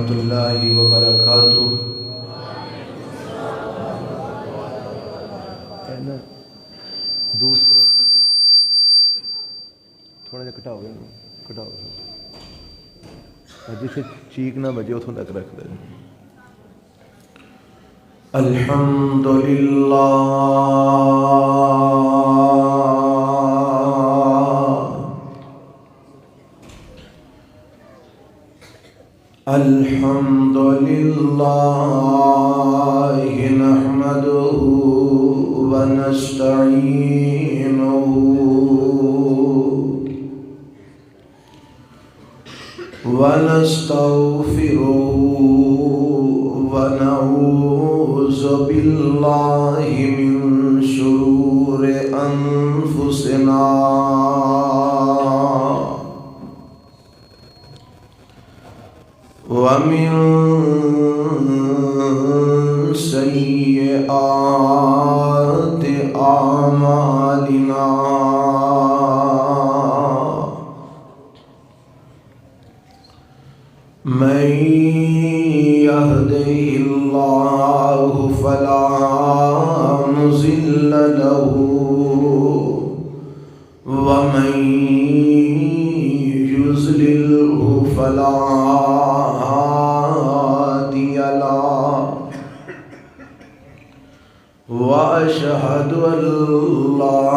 ورحمۃ اللہ وبرکاتہ۔ دوسرا تھوڑا جا کٹاؤ جسے چیک نہ بجے اتوں تک رکھ دیں۔ الحمد للہ الحمد للہ نحمده ونستعینه ونستغفره ونعوذ باللہ من شرور انفسنا ومن سیئات اعمالنا من يهده الله فلا مضل له ومن يضلله فلا هادي له وأشهد أن لا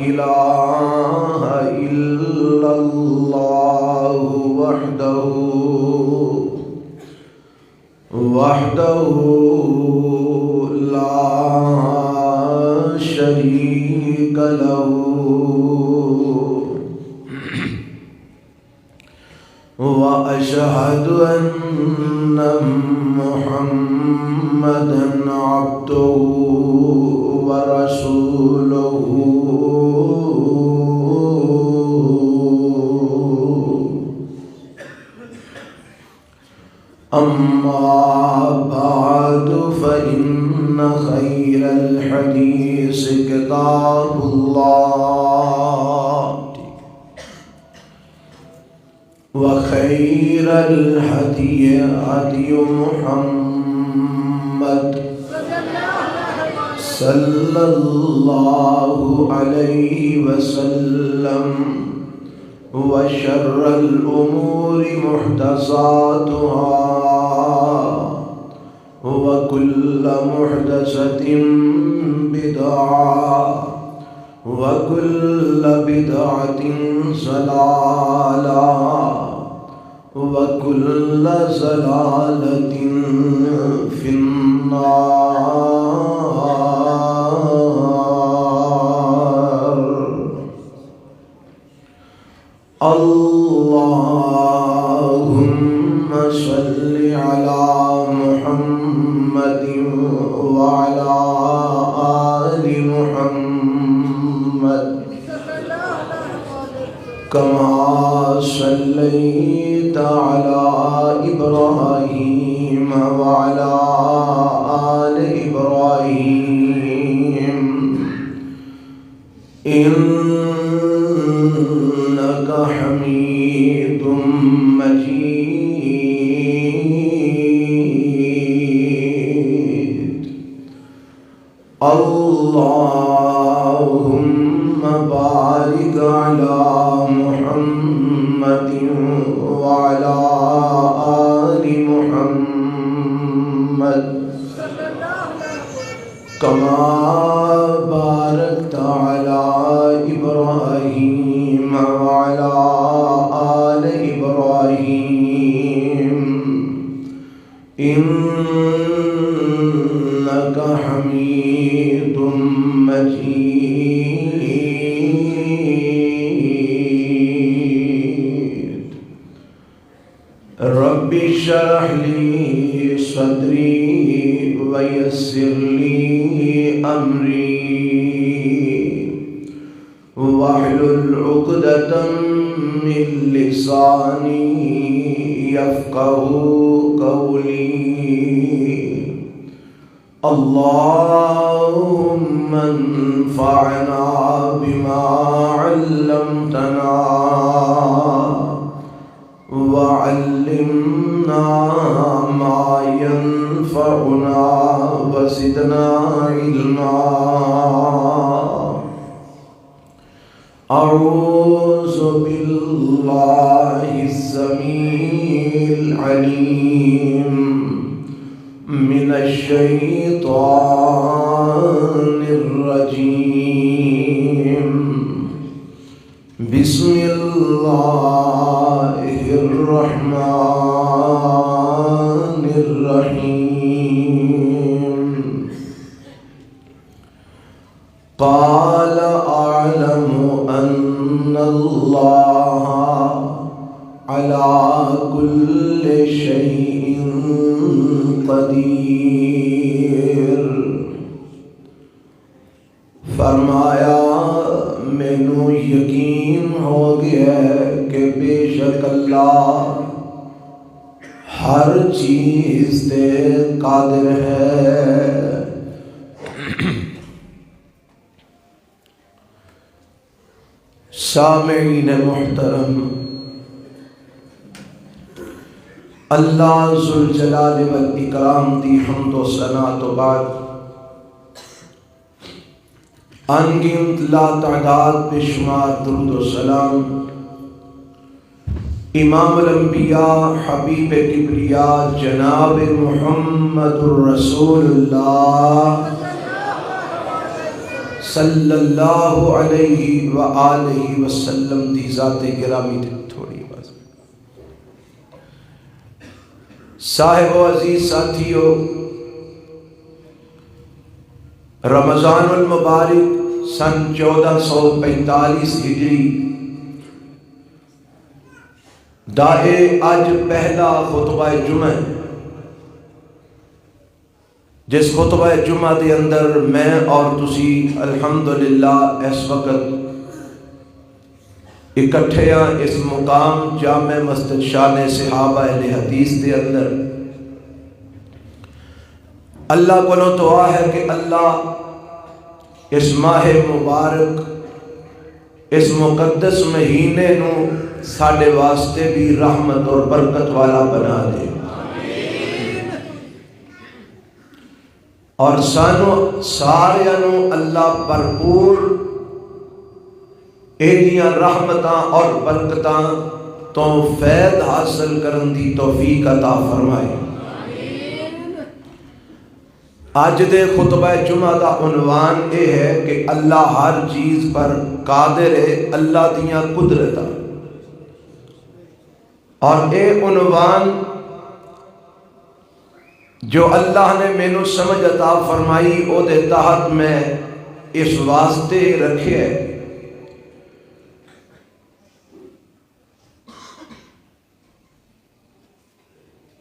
إله إلا الله وحده لا شريك له وأشهد أن محمدًا عبده ورسوله أما بعد فإن خير الحديث كتاب الله وخير الهدي هدي محمد صلى الله عليه وسلم وشر الأمور محدثاتها وكل محدثة بدعة وكل بدعة ضلالة وكل ضلالة في النار۔ اللهم صل على محمد وعلى آل محمد كما صليت على إبراهيم وعلى آل إبراهيم إنك حميد مجيد۔ اللهم بارك على محمد وعلى آل محمد كما باركت على إبراهيم وعلى آل إبراهيم إنك حميد مجيد۔ رب اشرح لي صدري ويسر لي أمري واحلل عقدة من لساني يفقهوا قولي۔ اللهم انفعنا بما علمتنا وعلمنا العليم من الشيطان الرجيم. بسم الله الرحمن الرحيم. قال أعلم أن الله على كل شيء قدیر. فرمایا مینوں یقین ہو گیا کہ بے شک اللہ ہر چیز تے قادر ہے. سامعین محترم، اللہ ذوالجلال والاکرام دی حمد و ثنا تو بعد انگنت لا تعداد بے شمار درود و سلام امام الانبیاء حبیب کبریا جناب محمد الرسول اللہ صلی اللہ علیہ وآلہ وسلم دی ذات گرامی دی تھوڑی آواز. صاحب و عزیز ساتھیو، رمضان المبارک سن 1445 ہجری دائے آج پہلا خطبہ جمعہ، جس خطبہ جمعہ دے اندر میں اور تسی الحمدللہ اس وقت اکٹھے ہیں اس مقام جامع مسجد شان صحابہ اہل حدیث دے اندر. اللہ کو دعا ہے کہ اللہ اس ماہ مبارک اس مقدس مہینے نو ساڈے واسطے بھی رحمت اور برکت والا بنا دے، اور سانو سارے نو اللہ بھرپور ایدیاں رحمتاں اور برکتاں تو فیض حاصل کرن دی توفیق عطا فرمائے. آج دے خطبہ جمعہ دا عنوان اے ہے کہ اللہ ہر چیز پر قادر ہے، اللہ دیاں قدرتاں. اور اے عنوان جو اللہ نے مینوں سمجھ عطا فرمائی او دے تحت میں اس واسطے رکھے ہے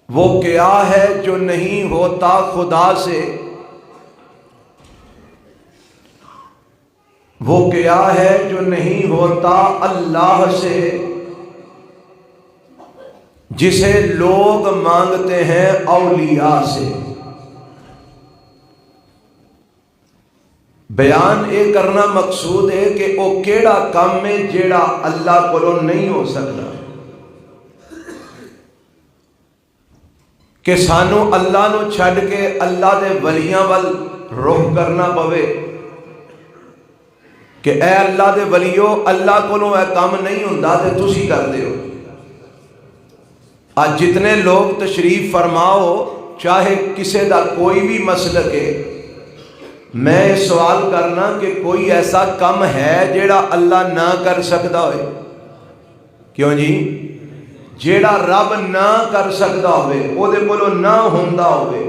وہ کیا ہے جو نہیں ہوتا خدا سے، وہ کیا ہے جو نہیں ہوتا اللہ سے، جسے لوگ مانگتے ہیں اولیاء سے. بیان اے کرنا مقصود ہے کہ وہ کیڑا کام ہے جیڑا اللہ کو نہیں ہو سکتا، کہ سانو اللہ نو چھڈ کے اللہ دے ولیاں ول رخ کرنا پوے کہ اے اللہ دے ولیو اللہ کو اے کام نہیں ہوندا تے تسی کر دیو. آج جتنے لوگ تشریف فرماؤ چاہے کسے دا کوئی بھی مسلک ہے، میں سوال کرنا کہ کوئی ایسا کام ہے جیڑا اللہ نہ کر سکتا ہوئے؟ کیوں جی؟ جیڑا رب نہ کر سکتا ہوئے او دے کولو نہ ہوندا ہوئے.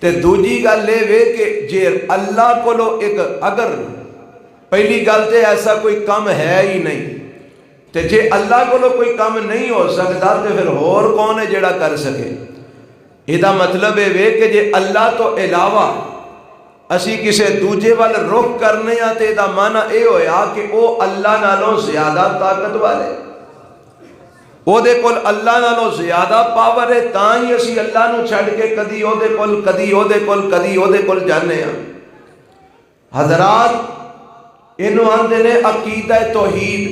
تے دوجی گل لے وے کہ جے اللہ کولو ایک اگر پہلی گل تے ایسا کوئی کام ہے ہی نہیں، تے جے اللہ کولو کوئی کام نہیں ہو سکتا تے پھر اور کون ہے جیڑا کر سکے؟ ایدہ مطلب ہے وے کہ جے اللہ تو علاوہ اسی کسے دوجے وال رخ کرنے آتے دا معنی اے ہویا کہ او اللہ نالوں زیادہ طاقت والے، او دے کول اللہ نالوں زیادہ پاور ہے، تاں ہی اسی اللہ نو چھڑ کے کدی او دے کول کدی او دے کول کدی او دے کول جانے ہیں. حضرات انہوں آندے نے عقیدہ توحید،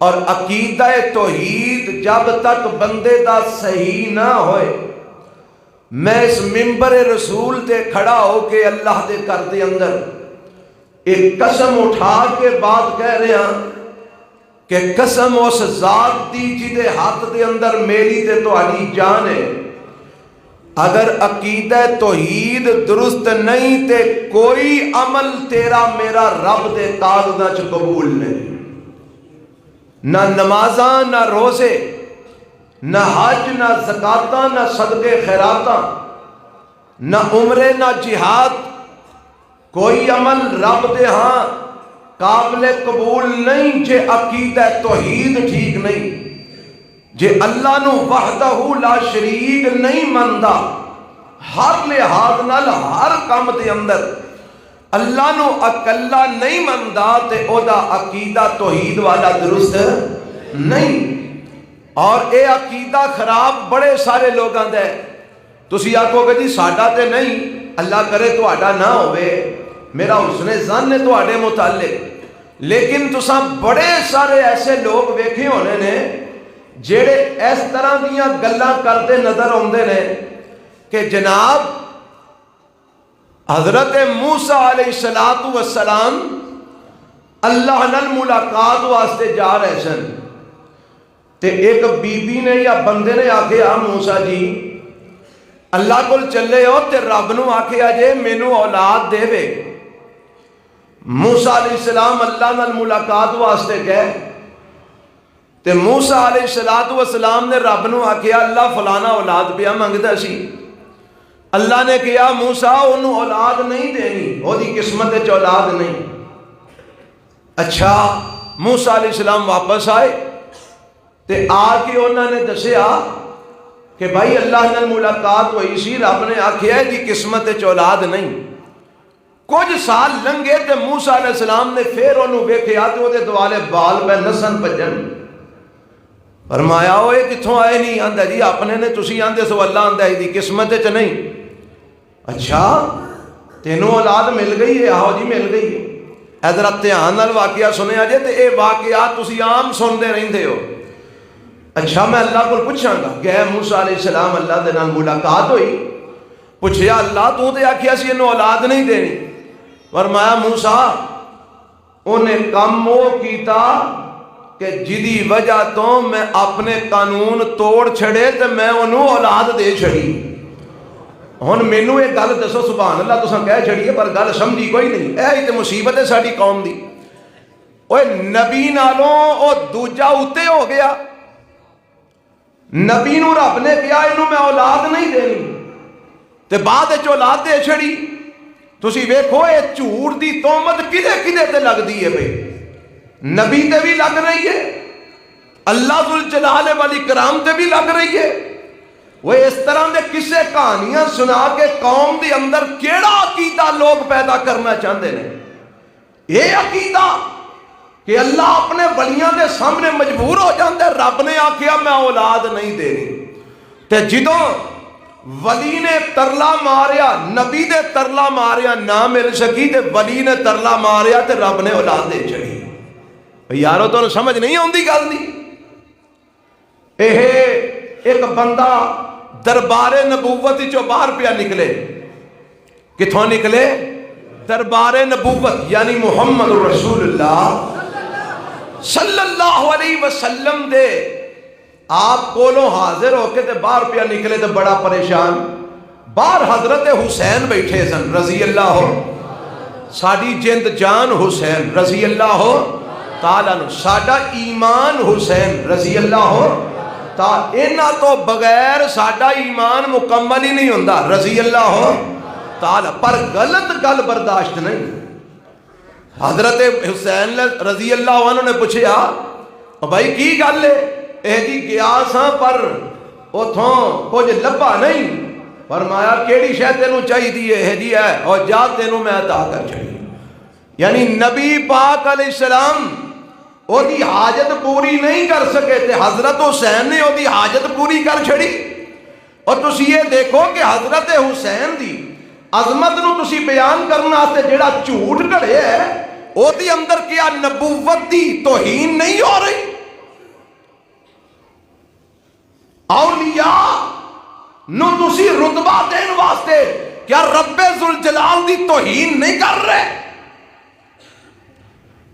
اور عقیدہ توحید جب تک بندے دا صحیح نہ ہوئے، میں اس منبر رسول تے کھڑا ہو کے اللہ دے گھر دے اندر ایک قسم اٹھا کے بات کہہ رہے ہیں کہ قسم اس ذات دی جدے ہاتھ دے اندر میری تے تہاڈی جان ہے، اگر عقیدہ توحید درست نہیں تے کوئی عمل تیرا میرا رب دے کاغذاں چ قبول نہیں، نہ نمازاں، نہ روزے، نہ حج، نہ زکاتاں، نہ صدقے خیراتاں، نہ عمرے، نہ جہاد، کوئی عمل رب دے ہاں قابل قبول نہیں جے عقیدہ توحید ٹھیک نہیں، جے اللہ نو وحدہ لا شریک نہیں مندا، ہر لحاظ نال ہر کام دے اندر اللہ نو اکلا نہیں مندا تے او دا عقیدہ توحید والا درست نہیں۔ اور اے عقیدہ خراب بڑے سارے لوگاں دا ہے۔ تسی آکھو گے جی ساڈا تے نہیں، اللہ کرے تہاڈا نہ ہوئے، میرا حسن ظن ہے تہاڈے متعلق، لیکن تساں بڑے سارے ایسے لوگ ویکھے ہونے نے جڑے اس طرح دیاں گلاں کرتے نظر آندے نے کہ جناب حضرت موسیٰ علیہ السلام اللہ نال ملاقات واسطے جا رہے سن، تے ایک بی بی نے یا بندے نے آکھیا موسیٰ جی اللہ کول چلے ہو تے رب نو آکھیا جے مینوں اولاد دے وے۔ موسیٰ علیہ السلام اللہ نال ملاقات واسطے گئے تے موسیٰ علیہ السلام نے رب نو آکھیا اللہ فلانا اولاد پیا منگدا سی۔ اللہ نے کہا موسیٰ انہوں اولاد نہیں دینی، وہ دی قسمت وچ اولاد نہیں۔ اچھا موسیٰ علیہ السلام واپس آئے تے آ کے انہوں نے دسیا کہ بھائی اللہ نال ملاقات ہوئی سی، رب نے آکھیا ہے دی قسمت وچ اولاد نہیں۔ کچھ سال لنگے تے موسیٰ علیہ السلام نے پھر انہوں ویکھیا تے وہ دے دوالے بال پہ نسن پجن۔ فرمایا اوے کتھوں آئے نہیں؟ آندا جی اپنے نے تسی آندے سو اللہ آندا ہے دی قسمت وچ نہیں۔ اچھا تینوں اولاد مل گئی ہے؟ آہو جی مل گئی ہے۔ حضرت دھیان نال واقعہ سنیا جے تے اے واقعات تسی عام سنتے رہندے ہو۔ اچھا میں اللہ کو پوچھاں گا، گئے موسیٰ علیہ السلام اللہ دے نال ملاقات ہوئی، پوچھیا اللہ تو تے آکھیا سی انہوں اولاد نہیں دینی۔ فرمایا موسیٰ انہیں کم وہ کیتا کہ جدی وجہ تو میں اپنے قانون توڑ چھڑے تے میں انہوں اولاد دے چھڑی۔ ہن مینوں ایک گل دسو، سبحان اللہ تساں کہہ چھڑیے پر گل سمجھی کوئی نہیں، اے تے مصیبت ہے ساڈی قوم دی۔ اوے نبی نالوں او دوجا اُتے ہو گیا، نبی نو رب نے کہا انہوں میں اولاد نہیں دینی تے بعد وچ اولاد دے چھڑی۔ تسی ویکھو اے جھوٹ دی تہمت کدے کدے تے لگدی ہے بھئی، نبی تے بھی لگ رہی ہے، اللہ ذوالجلال والاکرام تے بھی لگ رہی ہے۔ وہ اس طرح دے کسے کہانیاں سنا کے قوم دی اندر کیڑا عقیدہ لوگ پیدا کرنا چاہتے ہیں؟ یہ عقیدہ کہ اللہ اپنے ولیاں دے سامنے مجبور ہو جاندے، رب نے آکھیا میں اولاد نہیں دینی، تے جدوں ولی نے ترلا ماریا، نبی دے ترلا ماریا نہ مل سکی تے ولی نے ترلا ماریا تے رب نے اولاد دے چھڑی۔ یارو تو سمجھ نہیں آندی گل دی۔ ایک بندہ دربار نبوت چو باہر پیا نکلے، کتھوں نکلے؟ دربار نبوت یعنی محمد رسول اللہ صلی اللہ علیہ وسلم دے آپ کولوں حاضر ہو کے تے باہر پیا نکلے تے بڑا پریشان۔ باہر حضرت حسین بیٹھے سن رضی اللہ ہو، ساڈی جند جان حسین رضی اللہ ہو تعالیٰ نو، ساڈا ایمان حسین رضی اللہ ہو تعالیٰ، انہاں تو بغیر ساڈا ایمان مکمل ہی نہیں ہوندا رضی اللہ ہو تعالیٰ۔ پر غلط گل برداشت نہیں۔ حضرت حسین رضی اللہ عنہ نے پوچھیا بھائی کی گل ہے؟ اے جی گیا ساں پر اتھوں کچھ لبا نہیں۔ فرمایا کیڑی شے تینوں چاہیے ہے؟ جی ہے اور جا تینوں میں عطا کر چھڑی۔ یعنی نبی پاک علیہ السلام وہ دی حاجت پوری نہیں کر سکے تھے، حضرت حسین نے وہ دی حاجت پوری کر چھڑی۔ اور تسی یہ دیکھو کہ حضرت حسین دی عظمت نو تسی بیان کرنا آستے جڑا جھوٹ گھڑے ہے وہ دی اندر کیا نبوت دی توہین نہیں ہو رہی؟ اولیاء نو تسی رتبہ دین واسطے کیا رب ذوالجلال دی توہین نہیں کر رہے؟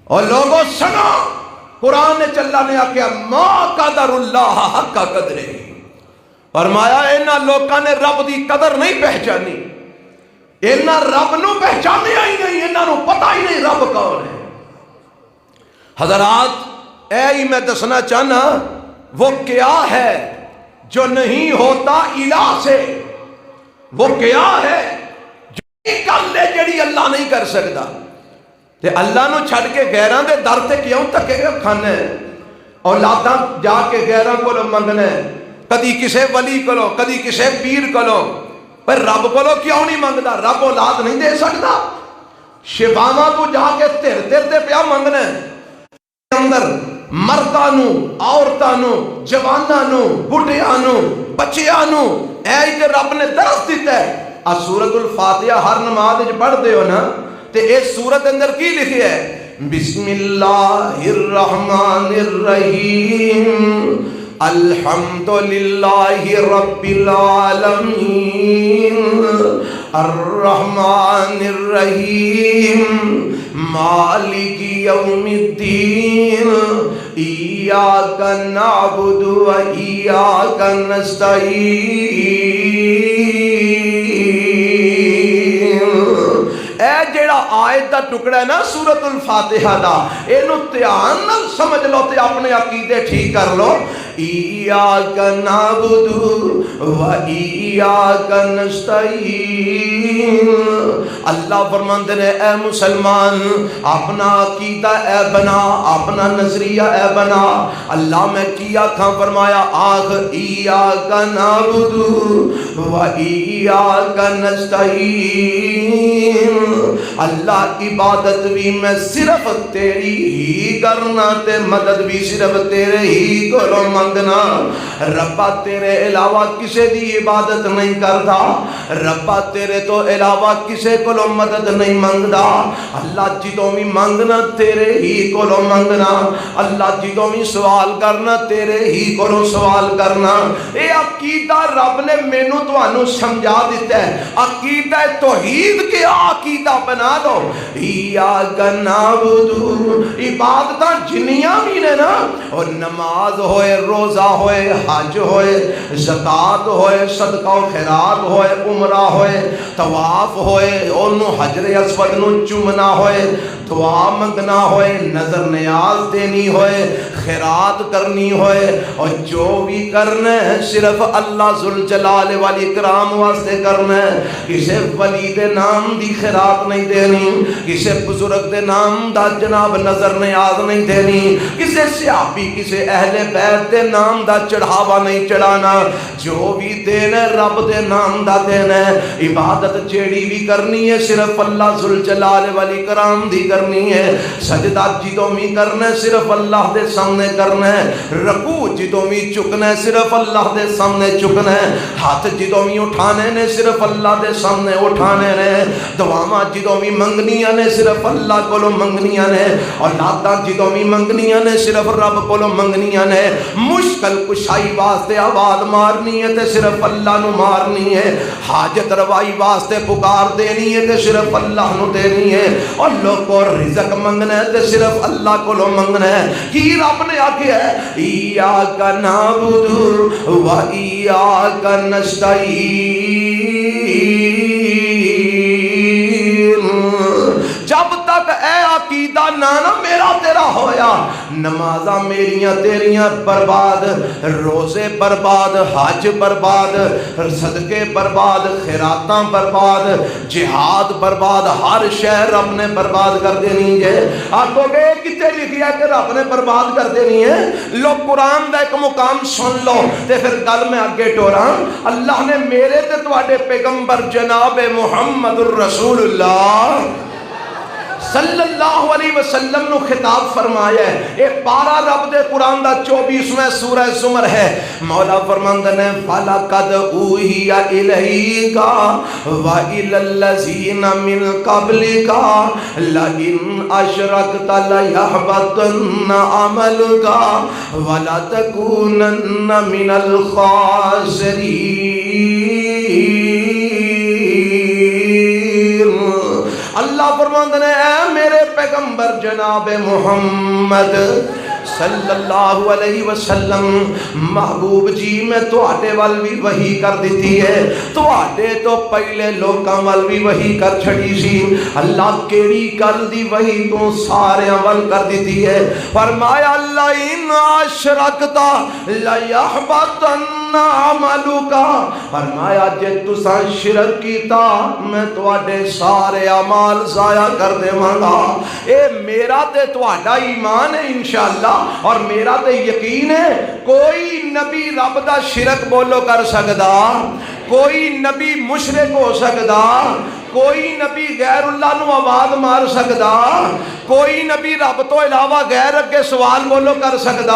اور لوگوں سنو، قرآن نے چلا نے آکھیا ما قدر اللہ حق قدرے، فرمایا انہاں لوکاں نے رب دی قدر نہیں پہچانی، انہاں رب نو پہچانیا ہی نہیں، انہاں نو پتہ ہی نہیں رب کون ہے۔ حضرات اے ہی میں دسنا چاہنا وہ کیا ہے جو نہیں ہوتا الہ سے، وہ کیا ہے جو کر لے جڑی اللہ نہیں کر سکتا، تے اللہ نو چھڑ کے غیراں دے در تے کیوں تکے کھانا ہے، اولاداں جا کے غیراں کولو منگنا ہے، کدی کسے ولی کولو کدی کسے پیر کولو، پر رب کولو کیوں نہیں منگدا؟ رب اولاد نہیں دے سکتا؟ شفاواں تو جا کے تیر تے پیا منگنا ہے، اندر مرداں نو عورتاں نو جواناں نو بڈھیاں نو بچیاں نو اے تے رب نے درس دیتا ہے۔ سورۃ الفاتحہ ہر نماز وچ پڑھدے ہو نا تے اس سورت اندر کی لکھیا ہے؟ بسم اللہ الرحمن الرحیم الحمدللہ رب العالمین الرحمن الرحیم مالک یوم الدین ایاک نعبد و ایاک نستعین۔ اے جیڑا آیت دا ٹکڑا ہے نا سورۃ الفاتحہ دا، اینو دھیان نال سمجھ لو تے اپنے عقیدے ٹھیک کر لو۔ ایاک نعبد و ایاک نستعین، اللہ فرماندے نے اے مسلمان اپنا عقیدہ اے بنا، اپنا نظریہ اے بنا۔ اللہ میں کیا تھا فرمایا آخ ایاک نعبد و ایاک نستعین، اللہ عبادت بھی میں صرف تیری ہی کرنا تے مدد بھی صرف تیرے ہی کو منگنا۔ ربا تیرے علاوہ کسے دی عبادت نہیں کرتا، ربا تیرے تو علاوہ کسے کو مدد نہیں منگدا۔ اللہ جدوں بھی منگنا تیرے ہی کو منگنا، اللہ جدوں بھی سوال کرنا تیرے ہی کو سوال کرنا۔ اے عقیدہ رب نے مینوں تانوں سمجھا دیتا ہے، عقیدہ توحید کے عقیدہ بنا دو۔ ایاک نعبد، عبادتاں جنیاں بھی نے نا، اور نماز ہوئے، روزہ ہوئے، حج ہوئے، زکات ہوئے، صدقہ و خیرات ہوئے، عمرہ ہوئے، طواف ہوئے، انہوں حجر اسود نو چومنا ہوئے، دعا منگنا ہوئے، نظر نیاز دینی ہوئے، خیرات کرنی ہوئے، اور جو بھی کرنا ہے صرف اللہ ذوالجلال والاکرام واسطے کرنا ہے۔ کسے ولی دے نام دی خیرات نہیں دینی، کسے بزرگ دے نام دا جناب نظر نیاز نہیں دینی، کسے صحابی کسے اہل بیت دے نام دا چڑھاوا نہیں چڑھانا، جو بھی دینا ہے رب دے نام دا دینا ہے۔ عبادت جیڑی بھی کرنی ہے صرف اللہ ذوالجلال والاکرام دی کرنی ہے۔ سجدہ جدوں بھی کرنا ہے صرف اللہ دے سامنے کرنا ہے، رکوع جدوں بھی چکنا ہے صرف اللہ دے سامنے چکنا ہے، ہاتھ جدوں بھی اٹھانے نے صرف اللہ دے سامنے اٹھانے نے، دعاواں جدوں بھی منگنیاں نے صرف اللہ کولوں منگنیاں نے، اولاداں جدوں بھی منگنیاں نے صرف رب کولوں منگنیاں نے، مشکل کشائی واسطے آواز مارنی ہے تے صرف اللہ نو مارنی ہے، حاجت روائی واسطے پکار دینی ہے تے صرف اللہ نو دینی ہے، اور لوگوں رزق منگنا ہے تے صرف اللہ کولوں منگنا ہے۔ کی رب نے آکھیا ہے ایاک نعبد و ایاک نستعین۔ جب تک اے عقیدہ نانا میرا تیرا ہویا، نمازاں میریاں تیریاں برباد، روزے برباد، حج برباد، صدقے برباد، خیراتاں برباد، جہاد برباد، ہر شے رب نے برباد کر دینی ہے۔ آکھو گے کتے لکھیا کہ رب نے برباد کر دینی ہے؟ لو قرآن دا ایک مقام سن لو تے پھر گل میں آگے ٹوراں۔ اللہ نے میرے تے تواڈے پیغمبر جناب محمد الرسول اللہ صلی اللہ علیہ وسلم نو خطاب فرمایا ہے۔ ایک پارا رب دے قرآن دا 24ویں سورہ زمر ہے۔ مولا فرماندے نے فَلَقَدْ أُوحِيَ إِلَيْكَ وَإِلَى الَّذِينَ مِن قَبْلِكَ لَئِنْ أَشْرَكْتَ لَيَحْبَطَنَّ عَمَلُكَ وَلَتَكُونَنَّ مِنَ الْخَاسِرِينَ۔ اللہ فرماندے نے اے میرے پیغمبر جناب محمد صلی اللہ علیہ وسلم محبوب جی میں تواڈے ول بھی وحی کر دیتی ہے تواڈے تو پہلے لوکاں ول بھی وحی کر چھڑی سی اللہ کیڑی گل دی وحی تو ساریاں ول کر دیتی ہے فرمایا اللہ ان اشرکتا لیحبطن عملکا فرمایا جے تساں شرک کیتا میں تواڈے سارے اعمال ضائع کر دیواں گا اے میرا تے تواڈا ایمان ہے انشاءاللہ اور میرا تے یقین ہے کوئی نبی رب دا شرک بولو کر سکدا کوئی نبی مشرک ہو سکدا کوئی نبی غیر اللہ نو آواز مار سکدا کوئی نبی رب تو علاوہ غیر اگے سوال بولو کر سکدا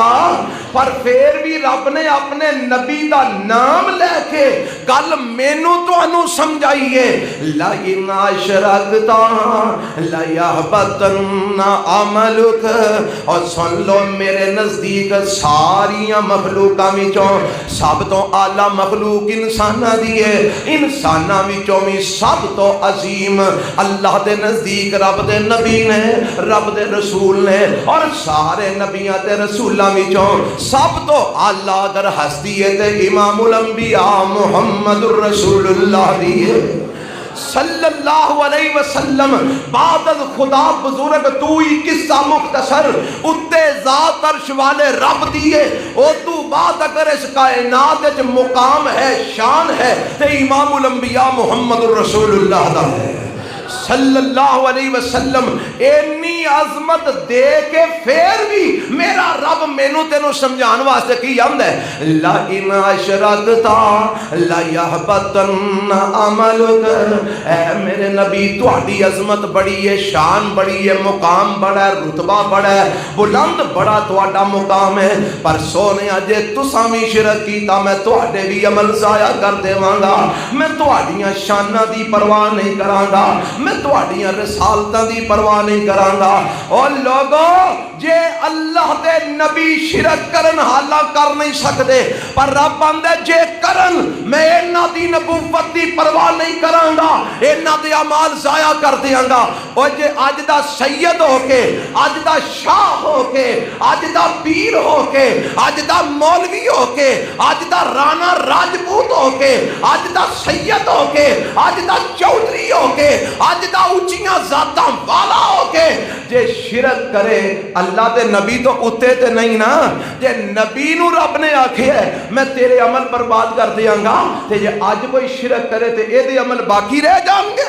پر پھر بھی رب نے اپنے نبی دا نام لے کے گل مینوں تانوں سمجھائی ہے لا ان اشرکتا لا یحبطن عملک اور سن لو میرے نزدیک ساریاں مخلوقاں وچوں سب تو اعلی مخلوق انساناں دی ہے انساناں وچوں بھی سب تو عظیم اللہ دے نزدیک رب دے نبی نے رب دے رسول نے اور سارے نبیاں تے رسولاں وچوں سب تو اعلی اگر ہستی ہے تے امام الانبیاء محمد الرسول اللہ دی ہے صلی اللہ علیہ وسلم بعد از خدا بزرگ تو ہی قصہ مختصر اتے ذات عرش والے رب دیئے او تو بعد اگر اس کائنات وچ مقام ہے شان ہے تے امام الانبیاء محمد الرسول اللہ دا ہے صلی اللہ علیہ وسلم اتنی عظمت دے کے پھر بھی میرا رب مینوں تینوں سمجھان واسطے کی آندا ہے لا ان اشرکتا لا یحبطن عملک اے میرے نبی تہاڈی عظمت بڑی ہے شان بڑی ہے مقام بڑا ہے رتبہ بڑا ہے بلند بڑا تہاڈا مقام ہے پر سونیا جے تساں وی شرک کیتا میں تہاڈے بھی عمل ضائع کر دیواں گا میں تہاڈیاں شاناں دی پرواہ نہیں کراں گا میں تہاڈیاں رسالتاں دی پرواہ نہیں کراں گا او لوگو جے اللہ دے نبی شرک کرن حالا کر نہیں سکدے پر رب آندا جے کرن میں انہاں دی نبوت دی پرواہ نہیں کراں گا انہاں دے اعمال ضائع کر دیاں گا او جے اج دا سید ہو کے اج دا شاہ ہو کے اج دا پیر ہو کے اج دا مولوی ہو کے اج دا رانا راجپوت ہو کے اج دا سید ہو کے اج دا چودھری ہو کے اج دا اونچیاں ذاتاں والا ہو کے جے شرک کرے اللہ دے نبی تو اتے تے نہیں نا جے نبی نو رب نے آکھے ہے میں تیرے عمل برباد کر دیاں گا تے جے آج کوئی شرک کرے تے اے دے عمل باقی رہ جان گے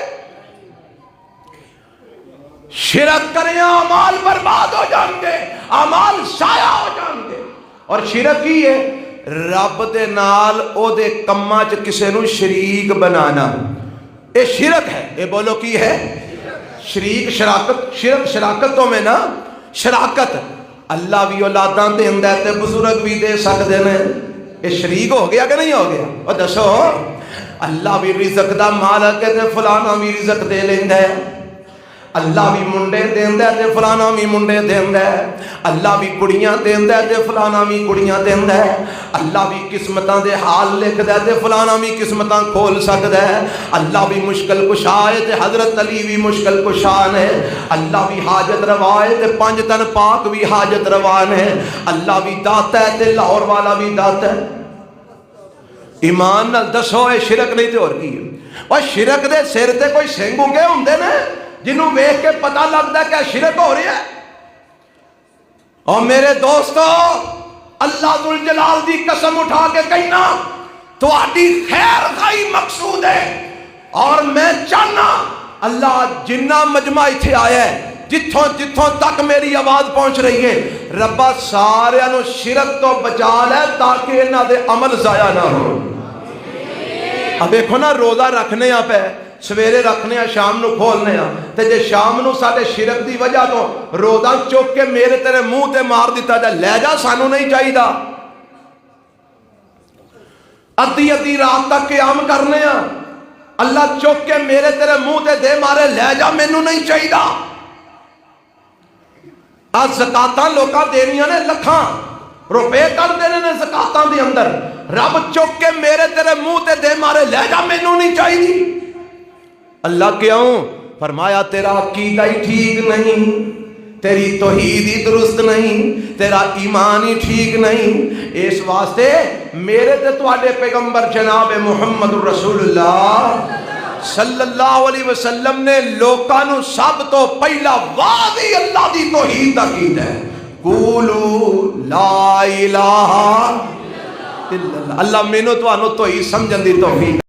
شرک کرے اعمال برباد ہو جان گے اعمال ضائع ہو جان گے اور شرک کی ہے رب دے نال او دے کماں چ کسے نو شریک بنانا اے شرک ہے اے بولو کی ہے شریک شراکت شرک شراکتوں میں نا شراکت اللہ بھی اولاداں دیندا ہے تے بزرگ بھی دے سکدے نے اے شریک ہو گیا کہ نہیں ہو گیا او دسو اللہ بھی رزق دا مالک ہے تے فلانا بھی رزق دے لیندا ہے اللہ بھی منڈے دیندا ہے تے فلانا بھی منڈے دیندا ہے اللہ بھی کڑیاں دیندا ہے تے فلانا بھی کڑیاں دیندا ہے اللہ بھی قسمتاں دے حال لکھدا ہے تے فلانا بھی قسمتاں کھول سکدا ہے اللہ بھی مشکل کشا ہے تے حضرت علی بھی مشکل کشا ہے اللہ بھی حاجت روا ہے تے پنج تن پاک بھی حاجت روا ہے اللہ بھی داتا ہے تے لاہور والا بھی داتا ہے ایمان نال دسو اے شرک نہیں تے اور کی ہے اور شرک دے سر تے کوئی سنگ اگے ہوندے نے جنہوں ویکھ کے پتہ لگتا ہے کہ شرک ہو رہی ہے اور میرے دوستو اللہ ذوالجلال دی قسم اٹھا کے کہنا تو آٹی خیر خائی مقصود ہے اور میں چاہنا اللہ جنہ مجمع اتھے آیا ہے جتھوں تک میری آواز پہنچ رہی ہے ربا سارے انو شرک تو بچا لے تاکہ انہاں دے عمل ضائع نہ ہو اب دیکھو نا روزہ رکھنے آپ ہے سویرے رکھنے ہیں شام نو کھولنے ہیں تے جے شام نو ساڑے شرک دی وجہ تو روزہ چوک کے میرے تیرے منہ تے مار دیتا جا لے جا سانو نہیں چاہی دا ادھی ادھی رات تک قیام کرنے ہیں اللہ چوک کے میرے تیرے منہ تے دے مارے لے جا مینوں نہیں چاہی دا آج زکاتاں لوکاں دینیاں نے لکھاں روپے کر دینے نے زکاتاں دی اندر رب چوک کے میرے تیرے منہ تے دے مارے لے جا مینوں نہیں چاہی دی اللہ کیوں فرمایا تیرا عقیدہ ہی ٹھیک نہیں تیری توحید ہی درست نہیں، تیرا ایمان ہی ٹھیک نہیں۔ اس واسطے میرے تے تواڈے پیغمبر جناب محمد رسول اللہ صلی اللہ علیہ وسلم نے لوکاں نو سب تو پہلا واضح اللہ دی توحید دا کیتا ہے، قولوا لا الہ الا اللہ۔ اللہ مینوں تانوں توحید سمجھن دی توفیق